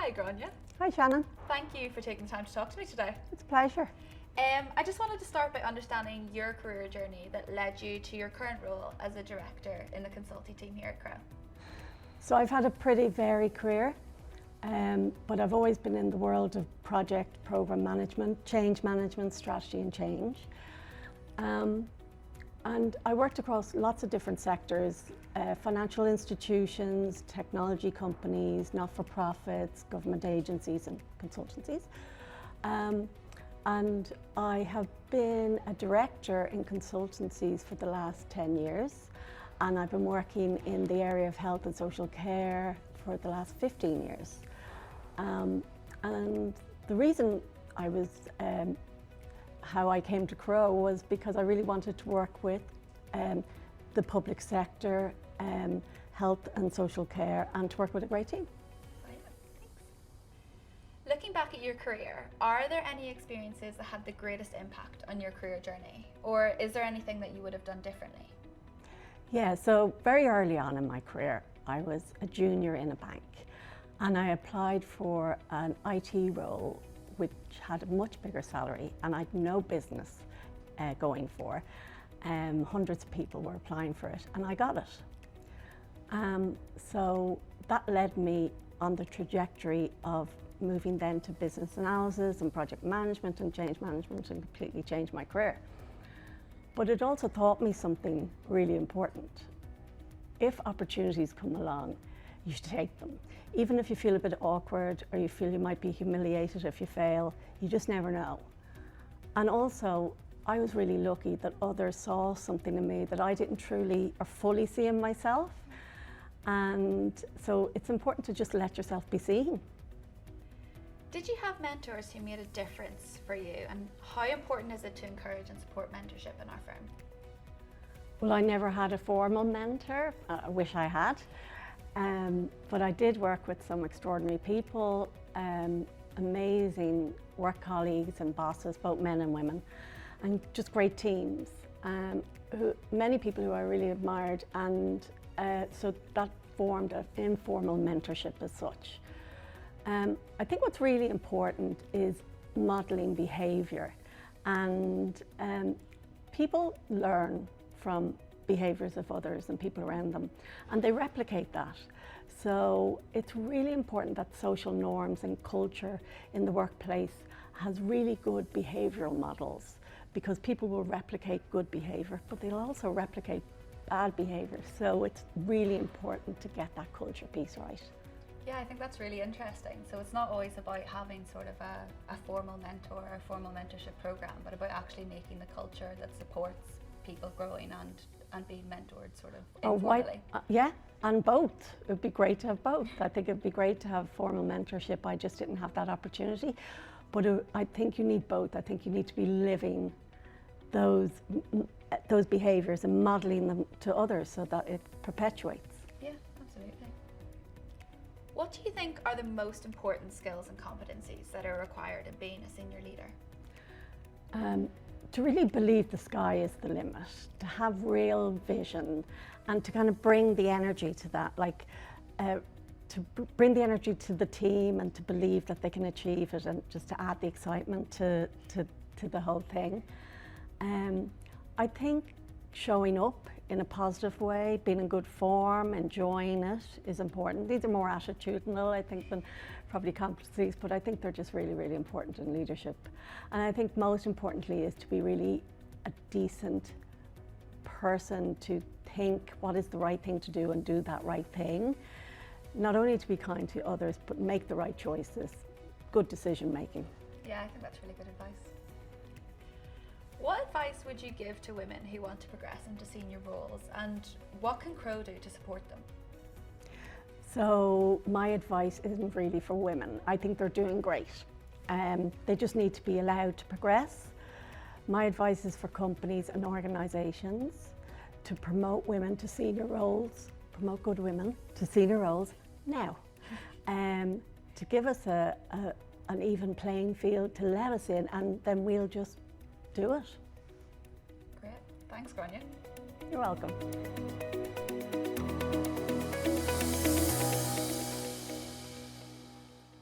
Hi, Gráinne. Hi, Shannon. Thank you for taking the time to talk to me today. It's a pleasure. I just wanted to start by understanding your career journey that led you to your current role as a director in the consulting team here at Crowe. So I've had a pretty varied career, but I've always been in the world of project, program management, change management, strategy and change. And I worked across lots of different sectors, financial institutions, technology companies, not-for-profits, government agencies and consultancies. And I have been a director in consultancies for the last 10 years. And I've been working in the area of health and social care for the last 15 years. And the reason I was how I came to Crowe was because I really wanted to work with the public sector, health and social care, and to work with a great team. Brilliant, thanks. Looking back at your career, are there any experiences that had the greatest impact on your career journey? Or is there anything that you would have done differently? Yeah, so very early on in my career, I was a junior in a bank, and I applied for an IT role which had a much bigger salary, and I'd no business going for. Hundreds of people were applying for it, and I got it. So that led me on the trajectory of moving then to business analysis and project management and change management, and completely changed my career. But it also taught me something really important. If opportunities come along, you should take them. Even if you feel a bit awkward or you feel you might be humiliated if you fail, you just never know. And also, I was really lucky that others saw something in me that I didn't truly or fully see in myself. And so it's important to just let yourself be seen. Did you have mentors who made a difference for you, and how important is it to encourage and support mentorship in our firm? Well, I never had a formal mentor. I wish I had. But I did work with some extraordinary people, amazing work colleagues and bosses, both men and women, and just great teams. Many people who I really admired, and so that formed an informal mentorship as such. I think what's really important is modeling behaviour, and people learn from behaviours of others and people around them, and they replicate that. So it's really important that social norms and culture in the workplace has really good behavioural models, because people will replicate good behaviour, but they'll also replicate bad behaviour. So it's really important to get that culture piece right. Yeah, I think that's really interesting. So it's not always about having sort of a formal mentor or a formal mentorship program, but about actually making the culture that supports people growing and being mentored sort of informally. Yeah, and both. It would be great to have both. I think it would be great to have formal mentorship. I just didn't have that opportunity. But I think you need both. I think you need to be living those behaviours and modelling them to others so that it perpetuates. Yeah, absolutely. What do you think are the most important skills and competencies that are required in being a senior leader? To really believe the sky is the limit, to have real vision, and to kind of bring the energy to that, like to bring the energy to the team and to believe that they can achieve it, and just to add the excitement to the whole thing. I think showing up in a positive way, being in good form, enjoying it is important. These are more attitudinal, I think, than probably competencies, but I think they're just really, really important in leadership. And I think most importantly is to be really a decent person, to think what is the right thing to do and do that right thing. Not only to be kind to others, but make the right choices, good decision making. Yeah, I think that's really good advice. What advice would you give to women who want to progress into senior roles, and what can Crowe do to support them? So my advice isn't really for women. I think they're doing great. They just need to be allowed to progress. My advice is for companies and organisations to promote women to senior roles, promote good women to senior roles now. To give us an even playing field, to let us in, and then we'll just do it. Great. Thanks, Gráinne. You're welcome.